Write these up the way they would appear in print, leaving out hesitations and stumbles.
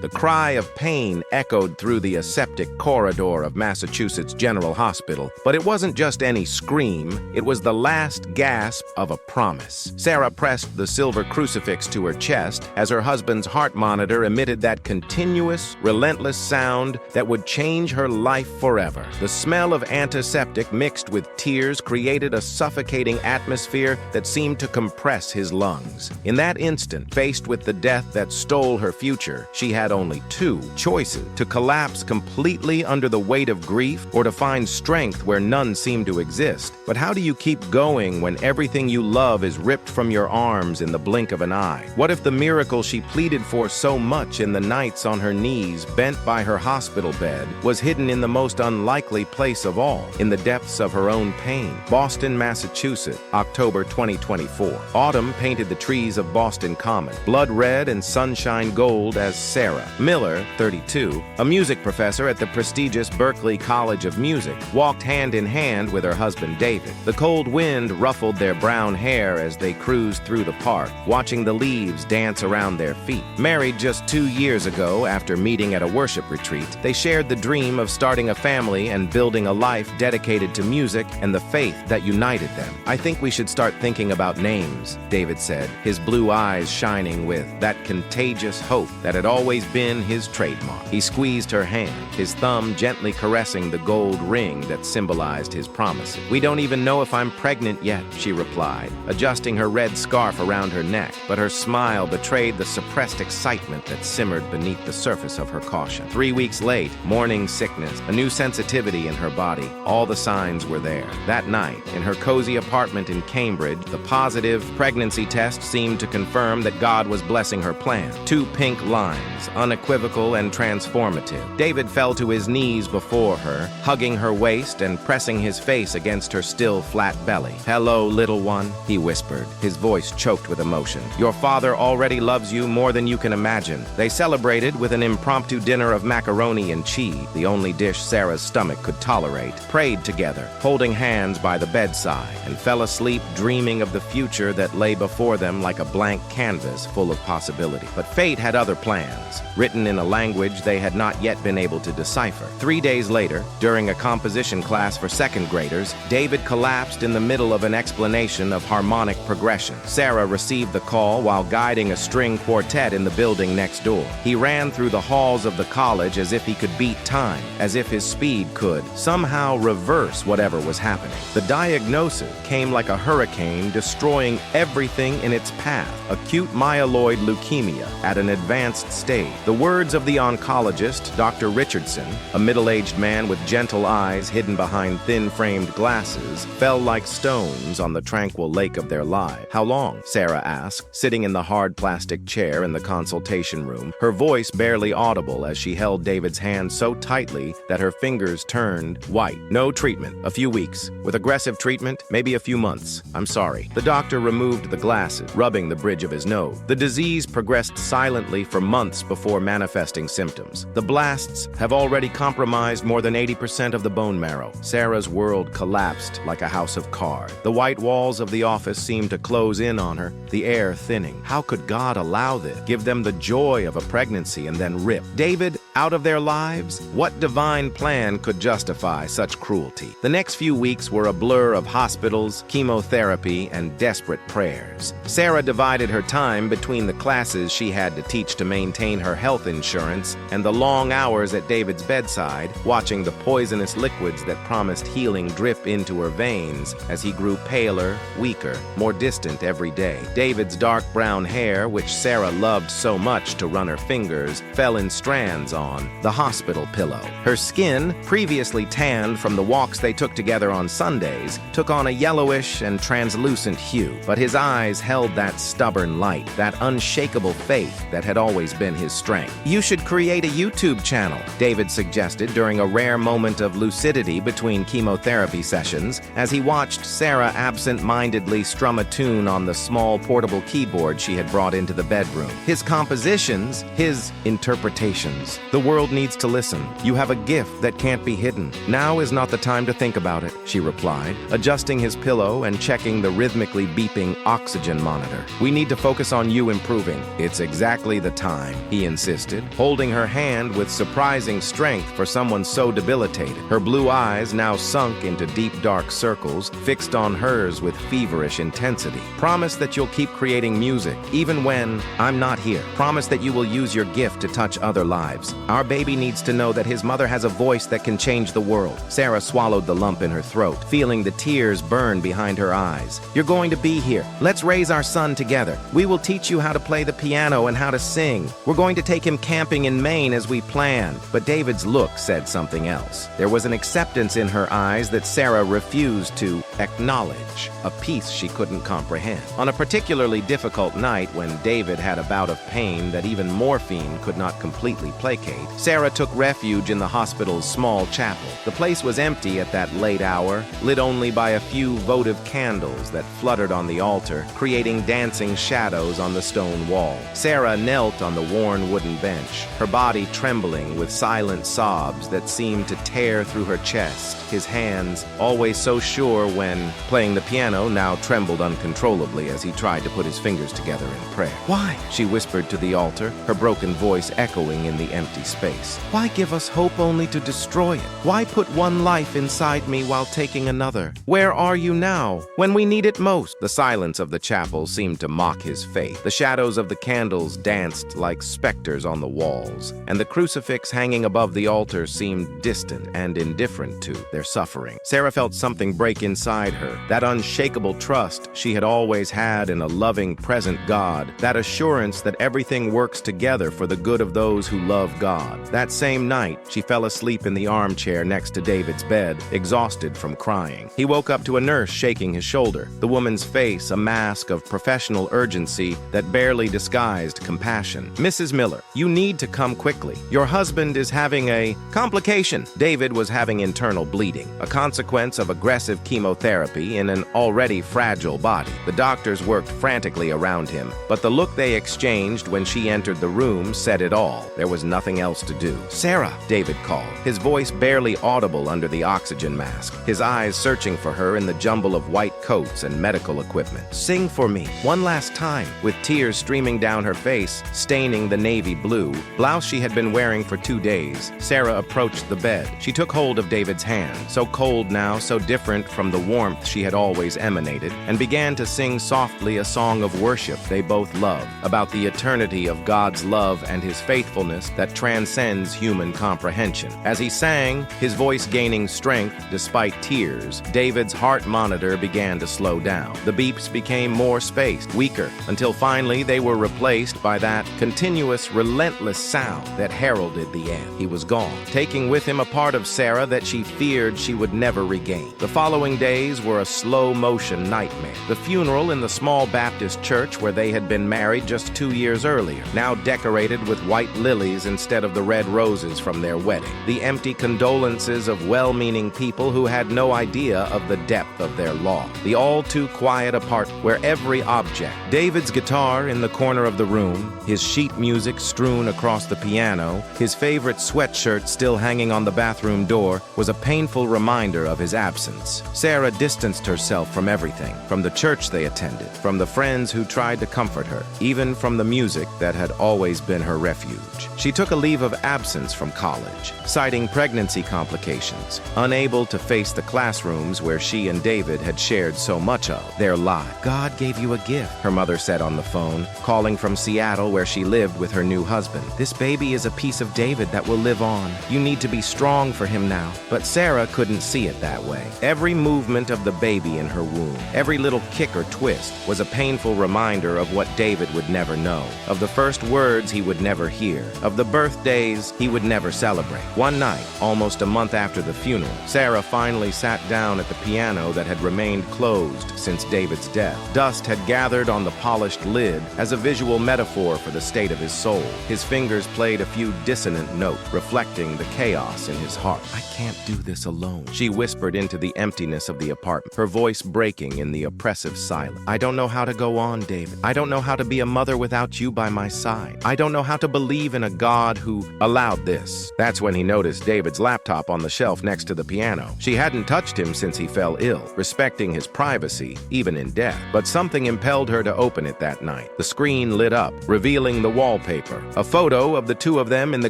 The cry of pain echoed through the aseptic corridor of Massachusetts General Hospital, but it wasn't just any scream, it was the last gasp of a promise. Sarah pressed the silver crucifix to her chest as her husband's heart monitor emitted that continuous, relentless sound that would change her life forever. The smell of antiseptic mixed with tears created a suffocating atmosphere that seemed to compress his lungs. In that instant, faced with the death that stole her future, she had only two choices: to collapse completely under the weight of grief or to find strength where none seemed to exist. But how do you keep going when everything you love is ripped from your arms in the blink of an eye? What if the miracle she pleaded for so much in the nights on her knees, bent by her hospital bed, was hidden in the most unlikely place of all, in the depths of her own pain? Boston, Massachusetts, October 2024. Autumn painted the trees of Boston Common, blood red and sunshine gold as Sarah Miller, 32, a music professor at the prestigious Berklee College of Music, walked hand in hand with her husband David. The cold wind ruffled their brown hair as they cruised through the park, watching the leaves dance around their feet. Married just 2 years ago after meeting at a worship retreat, they shared the dream of starting a family and building a life dedicated to music and the faith that united them. "I think we should start thinking about names," David said, his blue eyes shining with that contagious hope that had always been his trademark. He squeezed her hand, his thumb gently caressing the gold ring that symbolized his promise. "We don't even know if I'm pregnant yet," she replied, adjusting her red scarf around her neck, but her smile betrayed the suppressed excitement that simmered beneath the surface of her caution. 3 weeks late, morning sickness, a new sensitivity in her body, all the signs were there. That night, in her cozy apartment in Cambridge, the positive pregnancy test seemed to confirm that God was blessing her plan. 2 pink lines, unequivocal and transformative. David fell to his knees before her, hugging her waist and pressing his face against her still flat belly. "Hello, little one," he whispered, his voice choked with emotion. "Your father already loves you more than you can imagine." They celebrated with an impromptu dinner of macaroni and cheese, the only dish Sarah's stomach could tolerate, prayed together, holding hands by the bedside, and fell asleep dreaming of the future that lay before them like a blank canvas full of possibility. But fate had other plans, written in a language they had not yet been able to decipher. 3 days later, during a composition class for second graders, David collapsed in the middle of an explanation of harmonic progression. Sarah received the call while guiding a string quartet in the building next door. He ran through the halls of the college as if he could beat time, as if his speed could somehow reverse whatever was happening. The diagnosis came like a hurricane, destroying everything in its path: acute myeloid leukemia at an advanced stage. The words of the oncologist, Dr. Richardson, a middle-aged man with gentle eyes hidden behind thin-framed glasses, fell like stones on the tranquil lake of their lives. "How long?" Sarah asked, sitting in the hard plastic chair in the consultation room, her voice barely audible as she held David's hand so tightly that her fingers turned white. "No treatment. A few weeks. With aggressive treatment, maybe a few months. I'm sorry." The doctor removed the glasses, rubbing the bridge of his nose. The disease progressed silently for months before manifesting symptoms. "The blasts have already compromised more than 80% of the bone marrow." Sarah's world collapsed like a house of cards. The white walls of the office seemed to close in on her, the air thinning. How could God allow this? Give them the joy of a pregnancy and then rip David out of their lives? What divine plan could justify such cruelty? The next few weeks were a blur of hospitals, chemotherapy, and desperate prayers. Sarah divided her time between the classes she had to teach to maintain her health insurance and the long hours at David's bedside, watching the poisonous liquids that promised healing drip into her veins as he grew paler, weaker, more distant every day. David's dark brown hair, which Sarah loved so much to run her fingers, fell in strands on the hospital pillow. Her skin, previously tanned from the walks they took together on Sundays, took on a yellowish and translucent hue, but his eyes held that stubborn light, that unshakable faith that had always been his strength. "You should create a YouTube channel," David suggested during a rare moment of lucidity between chemotherapy sessions, as he watched Sarah absent-mindedly strum a tune on the small portable keyboard she had brought into the bedroom. His compositions, his interpretations, The world needs to listen. You have a gift that can't be hidden. Now is not the time to think about it, she replied, adjusting his pillow and checking the rhythmically beeping oxygen monitor. We need to focus on you improving. It's exactly the time, he insisted, holding her hand with surprising strength for someone so debilitated. Her blue eyes now sunk into deep dark circles, fixed on hers with feverish intensity. Promise that you'll keep creating music, even when I'm not here. Promise that you will use your gift to touch other lives. Our baby needs to know that his mother has a voice that can change the world. Sarah swallowed the lump in her throat, feeling the tears burn behind her eyes. You're going to be here. Let's raise our son together. We will teach you how to play the piano and how to sing. We're going to take him camping in Maine as we planned. But David's look said something else. There was an acceptance in her eyes that Sarah refused to acknowledge, a peace she couldn't comprehend. On a particularly difficult night when David had a bout of pain that even morphine could not completely placate, Sarah took refuge in the hospital's small chapel. The place was empty at that late hour, lit only by a few votive candles that fluttered on the altar, creating dancing shadows on the stone wall. Sarah knelt on the worn wooden bench, her body trembling with silent sobs that seemed to tear through her chest. His hands, always so sure when playing the piano, now trembled uncontrollably as he tried to put his fingers together in prayer. "Why?" she whispered to the altar, her broken voice echoing in the empty space. "Why give us hope only to destroy it? Why put one life inside me while taking another? Where are you now, when we need it most?" The silence of the chapel seemed to mock his faith. The shadows of the candles danced like specters on the walls, and the crucifix hanging above the altar seemed distant and indifferent to their suffering. Sarah felt something break inside her, that unshakable trust she had always had in a loving, present God, that assurance that everything works together for the good of those who love God. That same night, she fell asleep in the armchair next to David's bed, exhausted from crying. He woke up to a nurse shaking his shoulder, the woman's face a mask of professional urgency that barely disguised compassion. "Mrs. Miller, you need to come quickly. Your husband is having a complication." David was having internal bleeding, a consequence of aggressive chemotherapy in an already fragile body. The doctors worked frantically around him, but the look they exchanged when she entered the room said it all. There was nothing else to do. "Sarah," David called, his voice barely audible under the oxygen mask, his eyes searching for her in the jumble of white coats and medical equipment. "Sing for me, one last time." With tears streaming down her face, staining the navy blue blouse she had been wearing for 2 days, Sarah approached the bed. She took hold of David's hand, so cold now, so different from the warmth she had always emanated, and began to sing softly a song of worship they both loved, about the eternity of God's love and his faithfulness that transcends human comprehension. As he sang, his voice gaining strength despite tears, David's heart monitor began to slow down. The beeps became more spaced, weaker, until finally they were replaced by that continuous, relentless sound that heralded the end. He was gone, taking with him a part of Sarah that she feared she would never regain. The following days were a slow-motion nightmare. The funeral in the small Baptist church where they had been married just 2 years earlier, now decorated with white lilies instead of the red roses from their wedding. The empty condolences of well-meaning people who had no idea of the depth of their loss. The all-too-quiet apartment where every object, David's guitar in the corner of the room, his sheet music strewn across the piano, his favorite sweatshirt still hanging on the bathroom door, was a painful reminder of his absence. Sarah distanced herself from everything, from the church they attended, from the friends who tried to comfort her, even from the music that had always been her refuge. She took a leave of absence from college, citing pregnancy complications, unable to face the classrooms where she and David had shared so much of their lives. "God gave you a gift," her mother said on the phone, calling from Seattle where she lived with her new husband. "This baby is a piece of David that will live on. You need to be strong for him now." But Sarah couldn't see it that way. Every movement of the baby in her womb, every little kick or twist, was a painful reminder of what David would never know, of the first words he would never hear, of the birthdays he would never celebrate. One night, almost a month after the funeral, Sarah finally sat down at the piano that had remained closed since David's death. Dust had gathered on the polished lid as a visual metaphor for the state of his soul. His fingers played a few dissonant notes, reflecting the chaos in his heart. "I can't do this alone," she whispered into the emptiness of the apartment, her voice breaking in the oppressive silence. I don't know how to go on, David. I don't know how to be a mother without you by my side. I don't know how to believe in a God who allowed this. That's when he noticed David's laptop on the shelf next to the piano. She hadn't touched him since he fell ill, respecting his privacy, even in death. But something impelled her to open it that night. The screen lit up, revealing the wallpaper. A photo of the two of them in the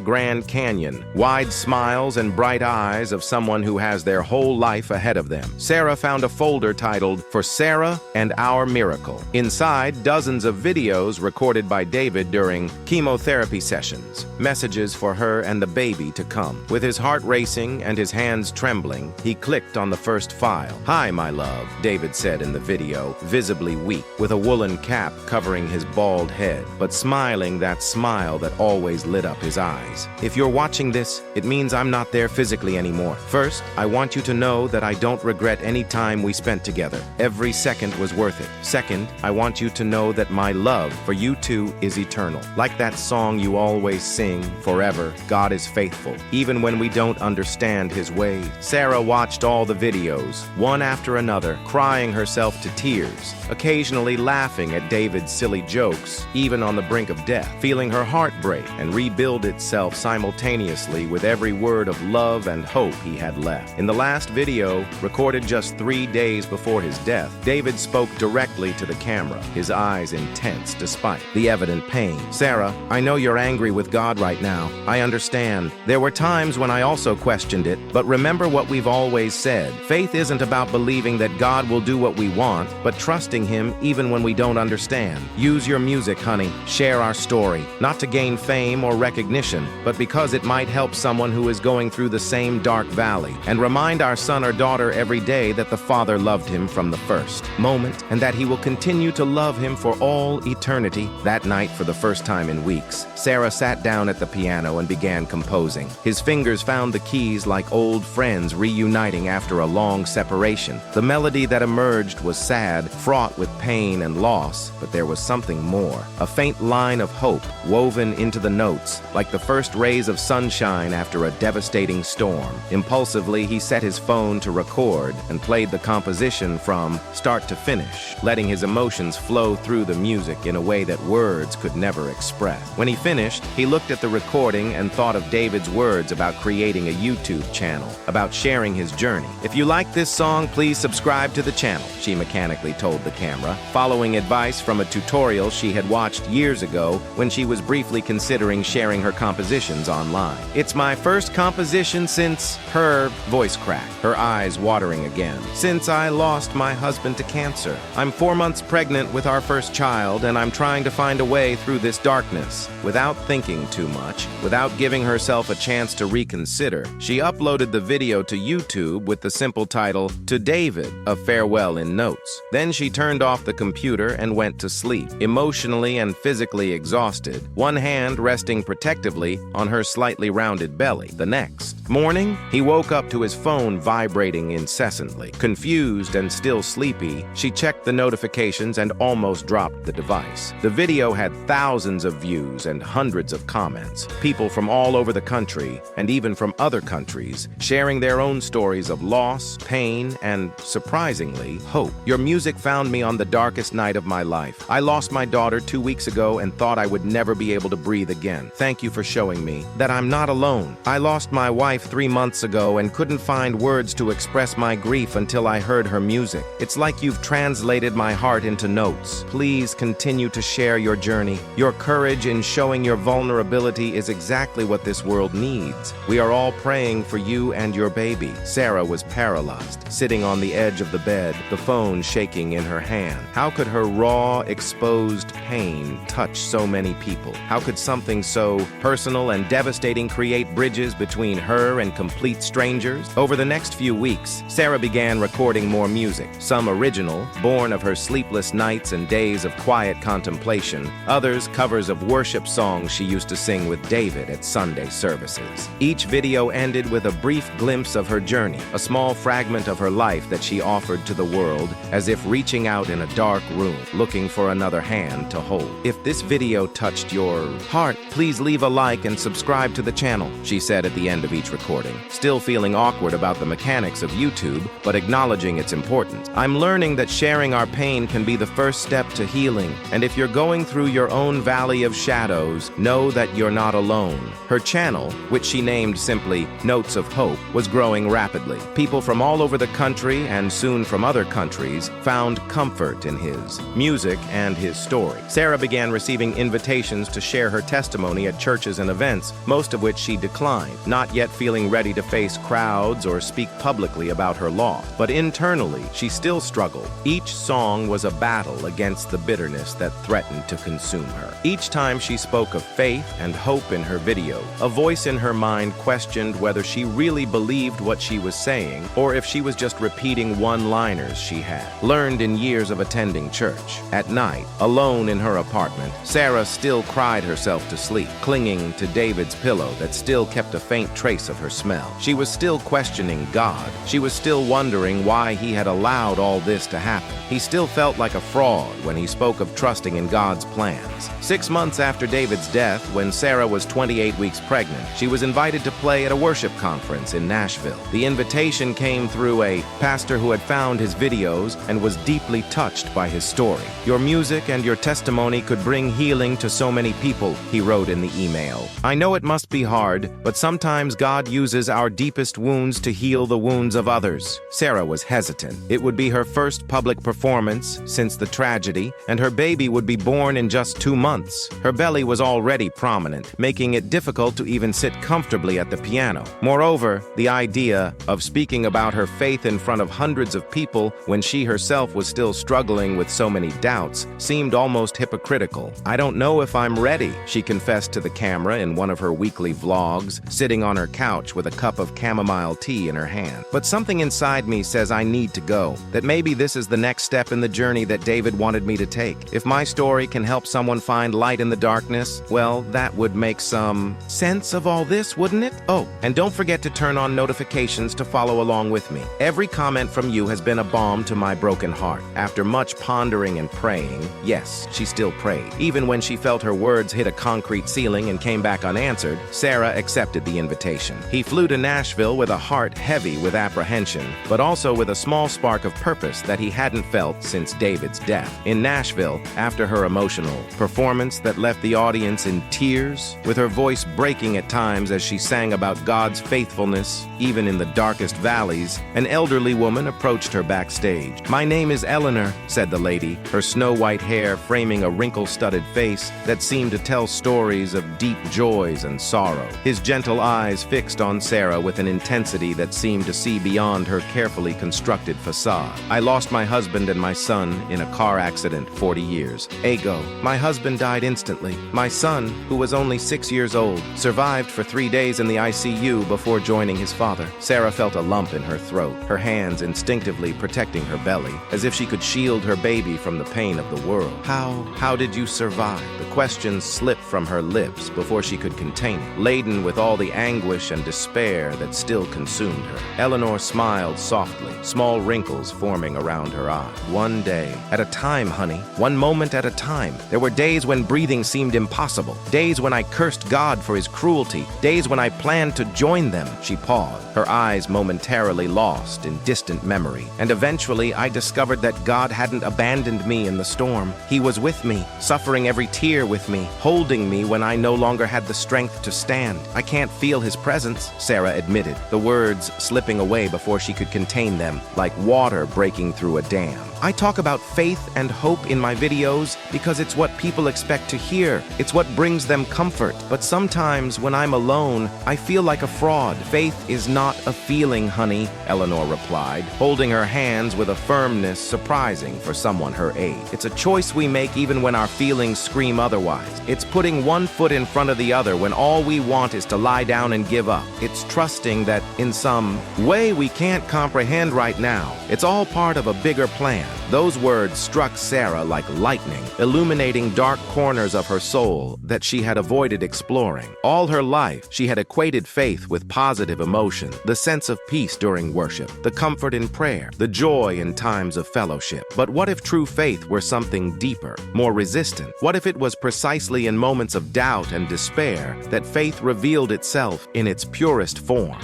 Grand Canyon. Wide smiles and bright eyes of someone who has their whole life ahead of them. Sarah found a folder titled, "For Sarah and Our Miracle." Inside, dozens of videos recorded by David during chemotherapy sessions. Messages for her and the baby to come. With his heart racing and his hands trembling, he clicked on the first file. "Hi, my love," David said in the video, visibly weak, with a woolen cap covering his bald head, but smiling that smile that always lit up his eyes. "If you're watching this, it means I'm not there physically anymore. First, I want you to know that I don't regret any time we spent together. Every second was worth it. Second, I want you to know that my love for you two is eternal. Like that song you always sing, forever, God is faithful, even when we don't understand his ways." Sarah watched all the videos, one after another, crying herself to tears, occasionally laughing at David's silly jokes, even on the brink of death, feeling her heart break and rebuild itself simultaneously with every word of love and hope he had left. In the last video, recorded just 3 days before his death, David spoke directly to the camera, his eyes intense despite the evident pain. "Sarah, I know you're angry with God right now. I understand. There were times when I also questioned it, but remember what we've always said. Faith isn't about believing that God will do what we want, but trusting him even when we don't understand. Use your music, honey. Share our story, not to gain fame or recognition, but because it might help someone who is going through the same dark valley. And remind our son or daughter every day that the Father loved him from the first moment, and that he will continue to love him for all eternity." That night, for the first time in weeks, Sarah sat down at the piano and began composing. His fingers found the keys like old friends reuniting after a long separation. The melody that emerged was sad, fraught with pain and loss, but there was something more. A faint line of hope woven into the notes, like the first rays of sunshine after a devastating storm. Impulsively, he set his phone to record and played the composition from start to finish, letting his emotions flow through the music in a way that words could never express. When he finished, he looked at the recording and thought of David's words about creating a YouTube channel, about sharing his journey. "If you like this song, please subscribe to the channel," she mechanically told the camera, following advice from a tutorial she had watched years ago when she was briefly considering sharing her compositions online. "It's my first composition since," her voice cracked, her eyes watering again, "since I lost my husband to cancer. I'm 4 months pregnant with our first child, and I'm trying to find a way through this darkness." Without thinking too much, without giving herself a chance to reconsider, she uploaded the video to YouTube with the simple title, "To David, a Farewell in Notes." Then she turned off the computer and went to sleep, emotionally and physically exhausted, one hand resting protectively on her slightly rounded belly. The next morning, he woke up to his phone vibrating incessantly. Confused and still sleepy, she checked the notifications and almost dropped the device. The video had thousands of views and hundreds of comments, people from all over the country and even from other countries, sharing their own stories of loss, pain, and, surprisingly, hope. "Your music found me on the darkest night of my life. I lost my daughter 2 weeks ago and thought I would never be able to breathe again. Thank you for showing me that I'm not alone. I lost my wife 3 months ago and couldn't find words to express my grief until I heard her music. It's like you've translated my heart into notes. Please continue to share your journey. Your courage in showing your vulnerability is exactly what this world needs. We are all praying for you and your baby." Sarah was paralyzed, sitting on the edge of the bed, the phone shaking in her hand. How could her raw, exposed pain touch so many people? How could something so personal and devastating create bridges between her and complete strangers? Over the next few weeks, Sarah began recording more music, some original, born of her sleepless nights and days of quiet contemplation, others covers of worship songs she used to sing with David at Sunday services. Each video ended with a brief glimpse of her journey, a small fragment of her life that she offered to the world, as if reaching out in a dark room, looking for another hand to hold. "If this video touched your heart, please leave a like and subscribe to the channel," she said at the end of each recording. Still feeling awkward about the mechanics of YouTube, but acknowledging its importance. I'm learning that sharing our pain can be the first step to healing, and if you're going through your own valley of shadows, know that you're not alone. Her channel, which she named simply Notes of Hope, was growing rapidly. People from all over the country, and soon from other countries, found comfort in his music and his story. Sarah began receiving invitations to share her testimony at churches and events, most of which she declined, not yet feeling ready to face crowds or speak publicly about her loss. But internally, she still struggled. Each song was a battle against the bitterness that threatened to consume her. Each time she spoke of faith and hope in her video, a voice in her mind questioned whether she really believed what she was saying or if she was just repeating one-liners she had learned in years of attending church. At night, alone in her apartment, Sarah still cried herself to sleep, clinging to David's pillow that still kept a faint trace of her smell. She was still questioning God. She was still wondering why he had allowed all this to happen. He still felt like a fraud when he spoke of trusting in God's plans. 6 months after David's death, when Sarah was 28 weeks pregnant, she was invited to play at a worship conference in Nashville. The invitation came through a pastor who had found his videos and was deeply touched by his story. "Your music and your testimony could bring healing to so many people," he wrote in the email. "I know it must be hard, but sometimes God uses our deepest wounds to heal the wounds of others." Sarah was hesitant. It would be her first public performance since the tragedy, and her baby would be born in just 2 months. Her belly was already prominent, making it difficult to even sit comfortably at the piano. Moreover, the idea of speaking about her faith in front of hundreds of people when she herself was still struggling with so many doubts seemed almost hypocritical. "I don't know if I'm ready," she confessed to the camera in one of her weekly vlogs, sitting on her couch with a cup of chamomile tea in her hand. "But something inside me says I need to go, that maybe this is the next step in the journey that David wanted me to take. If my story can help someone find light in the darkness, well, that would make some sense of all this, wouldn't it? Oh, and don't forget to turn on notifications to follow along with me. Every comment from you has been a balm to my broken heart." After much pondering and praying, yes, she still prayed. Even when she felt her words hit a concrete ceiling and came back unanswered, Sarah accepted the invitation. He flew to Nashville with a heart heavy with apprehension, but also with a small spark of purpose that he hadn't felt since David's death. In Nashville, after her emotional performance that left the audience in tears, with her voice breaking at times as she sang about God's faithfulness, even in the darkest valleys, an elderly woman approached her backstage. "My name is Eleanor," said the lady, her snow-white hair framing a wrinkle-studded face that seemed to tell stories of deep joys and sorrow. His gentle eyes fixed on Sarah with an intensity that seemed to see beyond her carefully constructed facade. "I lost my husband and my son in a car accident 40 years ago. My husband died instantly. My son, who was only 6 years old, survived for 3 days in the ICU before joining his father." Sarah felt a lump in her throat, her hands instinctively protecting her belly, as if she could shield her baby from the pain of the world. How did you survive?" The question slipped from her lips before she could contain it, laden with all the anguish and despair that still consumed her. Eleanor smiled softly, small wrinkles forming around her eyes. "One day at a time, honey. One moment at a time. There were days when breathing seemed impossible, days when I cursed God for his cruelty, days when I planned to join them." She paused, her eyes momentarily lost in distant memory. "And eventually I discovered that God hadn't abandoned me in the storm. He was with me, suffering every tear with me, holding me when I no longer had the strength to stand. I can't feel his presence," Sarah admitted, the words slipping away before she could contain them, like water breaking through a dam. "I talk about faith and hope in my videos because it's what people expect to hear. It's what brings them comfort. But sometimes when I'm alone, I feel like a fraud." "Faith is not a feeling, honey," Eleanor replied, holding her hands with a firmness surprising for someone her age. "It's a choice we make even when our feelings scream otherwise. It's putting one foot in front of the other when all we want is to lie down and give up. It's trusting that in some way we can't comprehend right now, it's all part of a bigger plan." Those words struck Sarah like lightning, illuminating dark corners of her soul that she had avoided exploring. All her life, she had equated faith with positive emotion, the sense of peace during worship, the comfort in prayer, the joy in times of fellowship. But what if true faith were something deeper, more resistant? What if it was precisely in moments of doubt and despair that faith revealed itself in its purest form?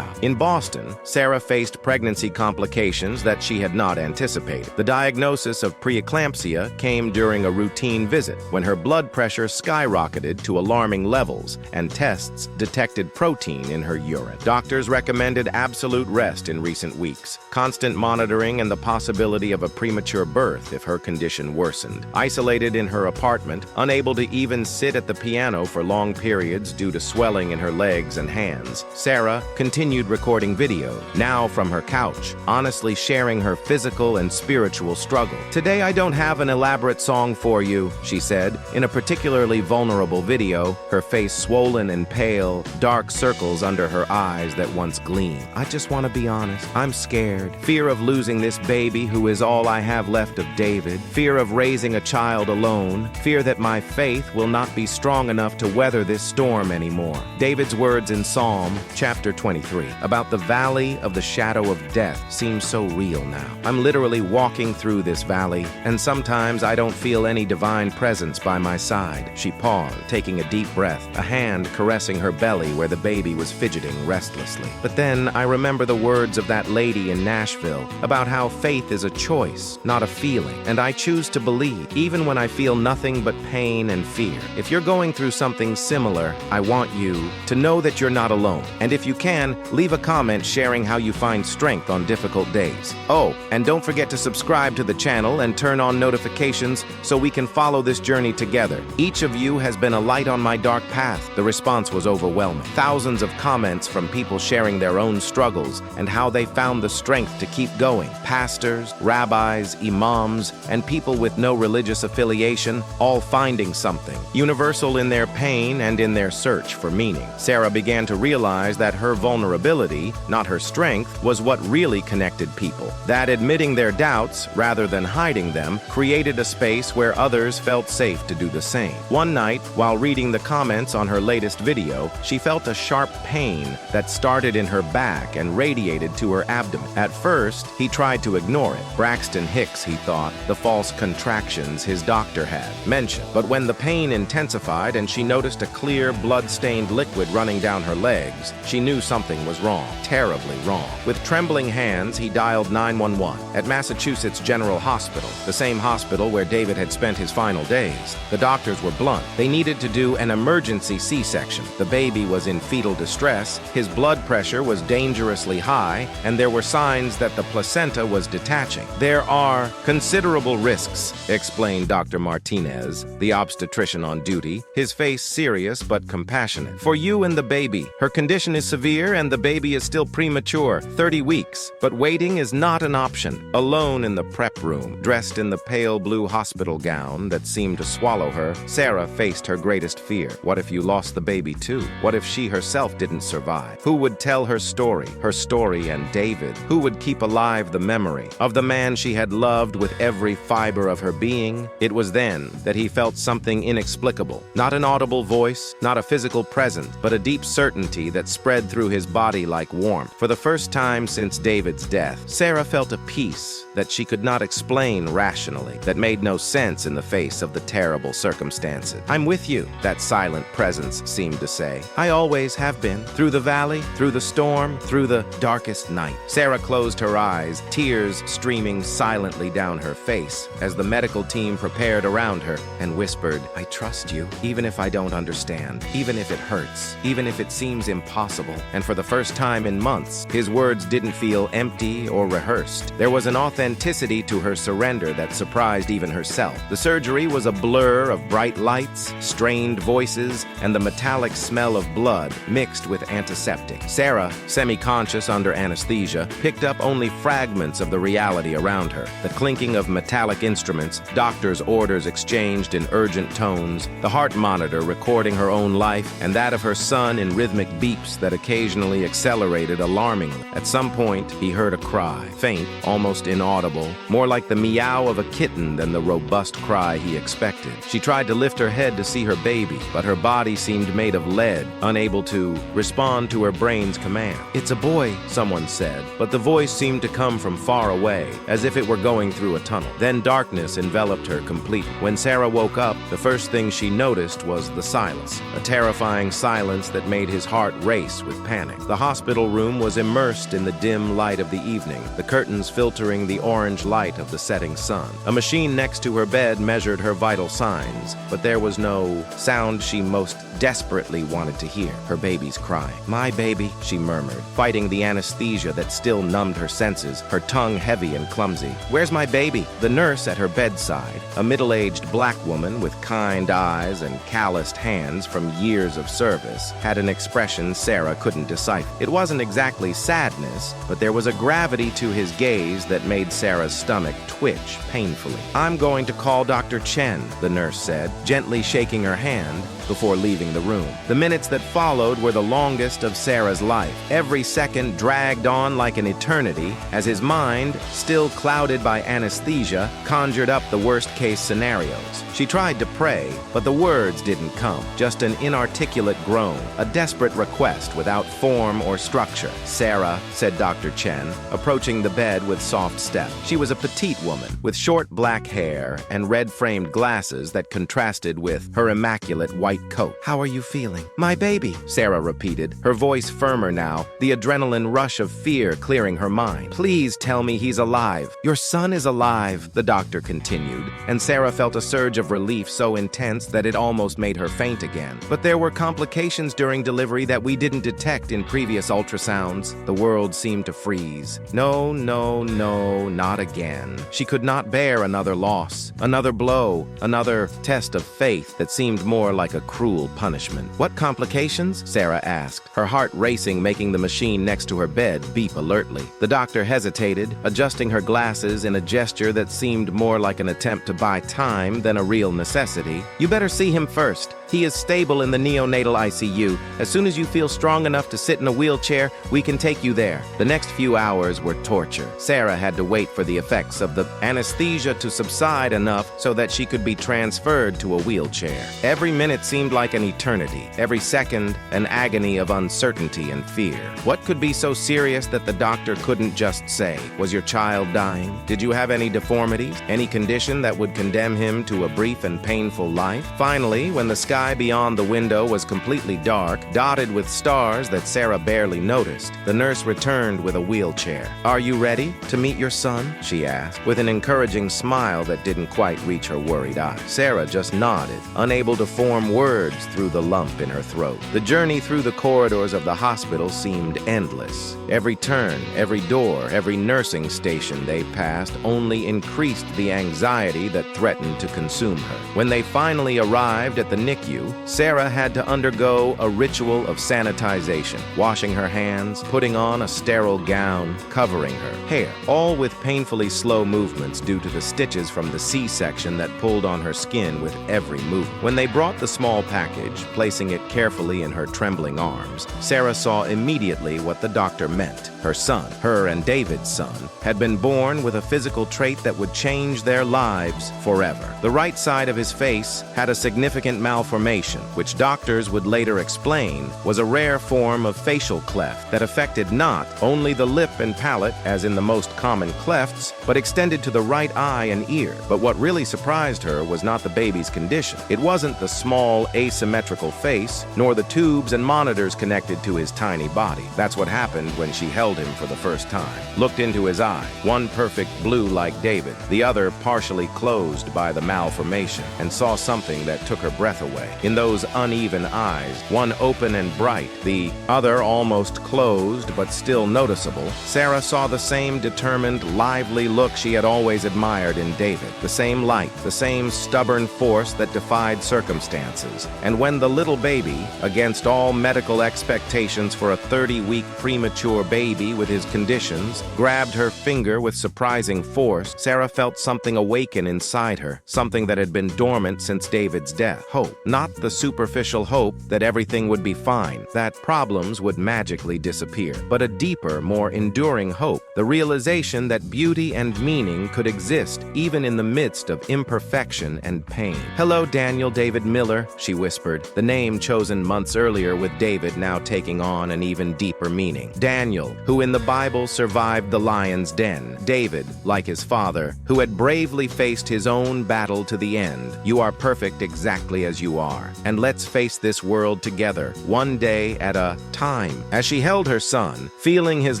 In Boston, Sarah faced pregnancy complications that she had not anticipated. The diagnosis of preeclampsia came during a routine visit when her blood pressure skyrocketed to alarming levels and tests detected protein in her urine. Doctors recommended absolute rest in recent weeks, constant monitoring, and the possibility of a premature birth if her condition worsened. Isolated in her apartment, unable to even sit at the piano for long periods due to swelling in her legs and hands, Sarah continued recording video, now from her couch, honestly sharing her physical and spiritual struggle. "Today I don't have an elaborate song for you," she said, in a particularly vulnerable video, her face swollen and pale, dark circles under her eyes that once gleamed. "I just want to be honest. I'm scared. Fear of losing this baby who is all I have left of David. Fear of raising a child alone. Fear that my faith will not be strong enough to weather this storm anymore." David's words in Psalm chapter 23 about the valley of the shadow of death seems so real now. "I'm literally walking through this valley, and sometimes I don't feel any divine presence by my side." She paused, taking a deep breath, a hand caressing her belly where the baby was fidgeting restlessly. "But then I remember the words of that lady in Nashville about how faith is a choice, not a feeling, and I choose to believe, even when I feel nothing but pain and fear. If you're going through something similar, I want you to know that you're not alone. And if you can, leave a comment sharing how you find strength on difficult days. Oh, and don't forget to subscribe to the channel and turn on notifications so we can follow this journey together. Each of you has been a light on my dark path." The response was overwhelming. Thousands of comments from people sharing their own struggles and how they found the strength to keep going. Pastors, rabbis, imams, and people with no religious affiliation, all finding something universal in their pain and in their search for meaning. Sarah began to realize that her vulnerability, not her strength, was what really connected people. That admitting their doubts, rather than hiding them, created a space where others felt safe to do the same. One night, while reading the comments on her latest video, she felt a sharp pain that started in her back and radiated to her abdomen. At first, he tried to ignore it. Braxton Hicks, he thought, the false contractions his doctor had mentioned. But when the pain intensified and she noticed a clear, blood-stained liquid running down her legs, she knew something was wrong, terribly wrong. With trembling hands, he dialed 911 at Massachusetts General Hospital, the same hospital where David had spent his final days. The doctors were blunt. They needed to do an emergency C-section. The baby was in fetal distress, his blood pressure was dangerously high, and there were signs that the placenta was detaching. "There are considerable risks," explained Dr. Martinez, the obstetrician on duty, his face serious but compassionate. "For you and the baby. Her condition is severe and the baby is still premature, 30 weeks. But waiting is not an option." Alone in the prep room, dressed in the pale blue hospital gown that seemed to swallow her, Sarah faced her greatest fear. What if you lost the baby too? What if she herself didn't survive? Who would tell her story and David? Who would keep alive the memory of the man she had loved with every fiber of her being? It was then that he felt something inexplicable. Not an audible voice, not a physical presence, but a deep certainty that spread through his body like warmth. For the first time since David's death, Sarah felt a peace that she could not explain rationally, that made no sense in the face of the terrible circumstances. "I'm with you," that silent presence seemed to say. "I always have been. Through the valley, through the storm, through the darkest night." Sarah closed her eyes, tears streaming silently down her face, as the medical team prepared around her and whispered, "I trust you, even if I don't understand, even if it hurts, even if it seems impossible." And for the first time in months, his words didn't feel empty or rehearsed. There was an authenticity to her surrender that surprised even herself. The surgery was a blur of bright lights, strained voices, and the metallic smell of blood mixed with antiseptic. Sarah, semi-conscious under anesthesia, picked up only fragments of the reality around her. The clinking of metallic instruments, doctors' orders exchanged in urgent tones, the heart monitor recording her own life and that of her son in rhythmic beeps that occasionally accelerated alarmingly. At some point, he heard a cry, faint, almost inaudible. inaudible, more like the meow of a kitten than the robust cry he expected. She tried to lift her head to see her baby, but her body seemed made of lead, unable to respond to her brain's command. "It's a boy," someone said, but the voice seemed to come from far away, as if it were going through a tunnel. Then darkness enveloped her completely. When Sarah woke up, the first thing she noticed was the silence, a terrifying silence that made his heart race with panic. The hospital room was immersed in the dim light of the evening, the curtains filtering the orange light of the setting sun. A machine next to her bed measured her vital signs, but there was no sound she most desperately wanted to hear: her baby's cry. "My baby," she murmured, fighting the anesthesia that still numbed her senses, her tongue heavy and clumsy. "Where's my baby?" The nurse at her bedside, a middle-aged black woman with kind eyes and calloused hands from years of service, had an expression Sarah couldn't decipher. It wasn't exactly sadness, but there was a gravity to his gaze that made Sarah's stomach twitch painfully. "I'm going to call Dr. Chen," the nurse said, gently shaking her hand before leaving the room. The minutes that followed were the longest of Sarah's life. Every second dragged on like an eternity as his mind, still clouded by anesthesia, conjured up the worst-case scenarios. She tried to pray, but the words didn't come, just an inarticulate groan, a desperate request without form or structure. "Sarah," said Dr. Chen, approaching the bed with soft step. She was a petite woman with short black hair and red-framed glasses that contrasted with her immaculate white coat. "How are you feeling?" "My baby," Sarah repeated, her voice firmer now, the adrenaline rush of fear clearing her mind. "Please tell me he's alive." "Your son is alive," the doctor continued, and Sarah felt a surge of relief so intense that it almost made her faint again. "But there were complications during delivery that we didn't detect in previous ultrasounds." The world seemed to freeze. No, no, no, not again. She could not bear another loss, another blow, another test of faith that seemed more like a cruel punishment. "What complications?" Sarah asked, her heart racing, making the machine next to her bed beep alertly. The doctor hesitated, adjusting her glasses in a gesture that seemed more like an attempt to buy time than a real necessity. "You better see him first. He is stable in the neonatal ICU. As soon as you feel strong enough to sit in a wheelchair, we can take you there." The next few hours were torture. Sarah had to wait for the effects of the anesthesia to subside enough so that she could be transferred to a wheelchair. Every minute seemed like an eternity, every second an agony of uncertainty and fear. What could be so serious that the doctor couldn't just say, "Was your child dying? Did you have any deformities? Any condition that would condemn him to a brief and painful life?" Finally, when the sky beyond the window was completely dark, dotted with stars that Sarah barely noticed, the nurse returned with a wheelchair. "Are you ready to meet your son?" she asked, with an encouraging smile that didn't quite reach her worried eyes. Sarah just nodded, unable to form words through the lump in her throat. The journey through the corridors of the hospital seemed endless. Every turn, every door, every nursing station they passed only increased the anxiety that threatened to consume her. When they finally arrived at the NICU, Sarah had to undergo a ritual of sanitization, washing her hands, putting on a sterile gown, covering her hair, all with painfully slow movements due to the stitches from the C-section that pulled on her skin with every movement. When they brought the small package, placing it carefully in her trembling arms, Sarah saw immediately what the doctor meant. Her son, her and David's son, had been born with a physical trait that would change their lives forever. The right side of his face had a significant malformation, which doctors would later explain was a rare form of facial cleft that affected not only the lip and palate, as in the most common clefts, but extended to the right eye and ear. But what really surprised her was not the baby's condition. It wasn't the small, asymmetrical face, nor the tubes and monitors connected to his tiny body. That's what happened when she held him for the first time, looked into his eye, one perfect blue like David, the other partially closed by the malformation, and saw something that took her breath away. In those uneven eyes, one open and bright, the other almost closed but still noticeable, Sarah saw the same determined, lively look she had always admired in David, the same light, the same stubborn force that defied circumstances. And when the little baby, against all medical expectations for a 30-week premature baby with his conditions, grabbed her finger with surprising force, Sarah felt something awaken inside her, something that had been dormant since David's death. Hope. not the superficial hope that everything would be fine, that problems would magically disappear, but a deeper, more enduring hope, the realization that beauty and meaning could exist even in the midst of imperfection and pain. "Hello, Daniel David Miller," she whispered, the name chosen months earlier with David now taking on an even deeper meaning. Daniel, who in the Bible survived the lion's den. David, like his father, who had bravely faced his own battle to the end. You are perfect exactly as you are, and let's face this world together, one day at a time. As she held her son, feeling his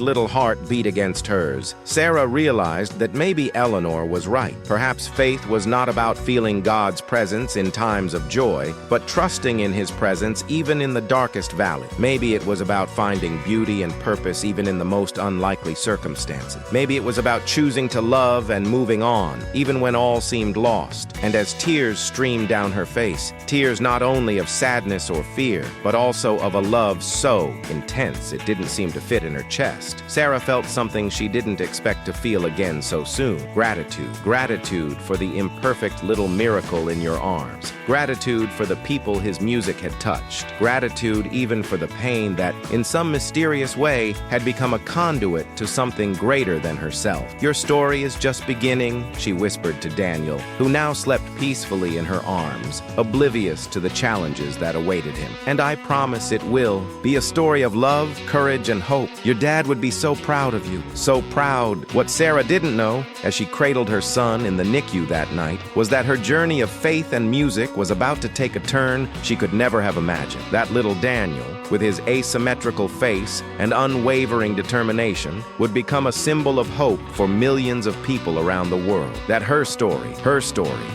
little heart beat against hers, Sarah realized that maybe Eleanor was right. Perhaps faith was not about feeling God's presence in times of joy, but trusting in his presence even in the darkest valley. Maybe it was about finding beauty and purpose even in the most unlikely circumstances. Maybe it was about choosing to love and moving on, even when all seemed lost. And as tears streamed down her face, tears not only of sadness or fear, but also of a love so intense it didn't seem to fit in her chest, Sarah felt something she didn't expect to feel again so soon. Gratitude. Gratitude for the imperfect little miracle in your arms. Gratitude for the people his music had touched. Gratitude even for the pain that, in some mysterious way, had become a conduit to something greater than herself. "Your story is just beginning," she whispered to Daniel, who now slept peacefully in her arms, oblivious to the challenges that awaited him. "And I promise it will be a story of love, courage, and hope. Your dad would be so proud of you, so proud." What Sarah didn't know, as she cradled her son in the NICU that night, was that her journey of faith and music was about to take a turn she could never have imagined. That little Daniel, with his asymmetrical face and unwavering determination, would become a symbol of hope for millions of people around the world. That her story,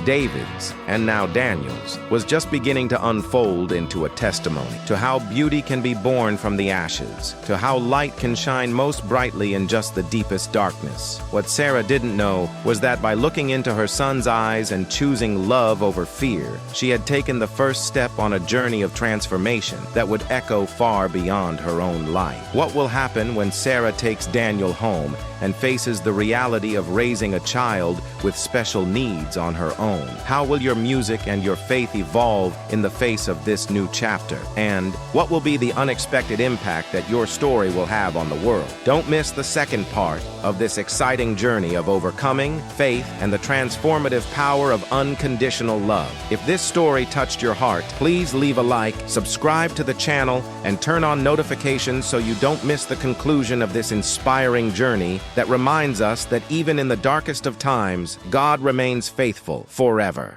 David's, and now Daniel's, was just beginning to unfold into a testimony to how beauty can be born from the ashes, to how light can shine most brightly in just the deepest darkness. What Sarah didn't know was that by looking into her son's eyes and choosing love over fear, she had taken the first step on a journey of transformation that would echo far beyond her own life. What will happen when Sarah takes Daniel home and faces the reality of raising a child with special needs on her own? How will your music and your faith evolve in the face of this new chapter? And what will be the unexpected impact that your story will have on the world? Don't miss the second part of this exciting journey of overcoming, faith, and the transformative power of unconditional love. If this story touched your heart, please leave a like, subscribe to the channel, and turn on notifications so you don't miss the conclusion of this inspiring journey that reminds us that even in the darkest of times, God remains faithful forever.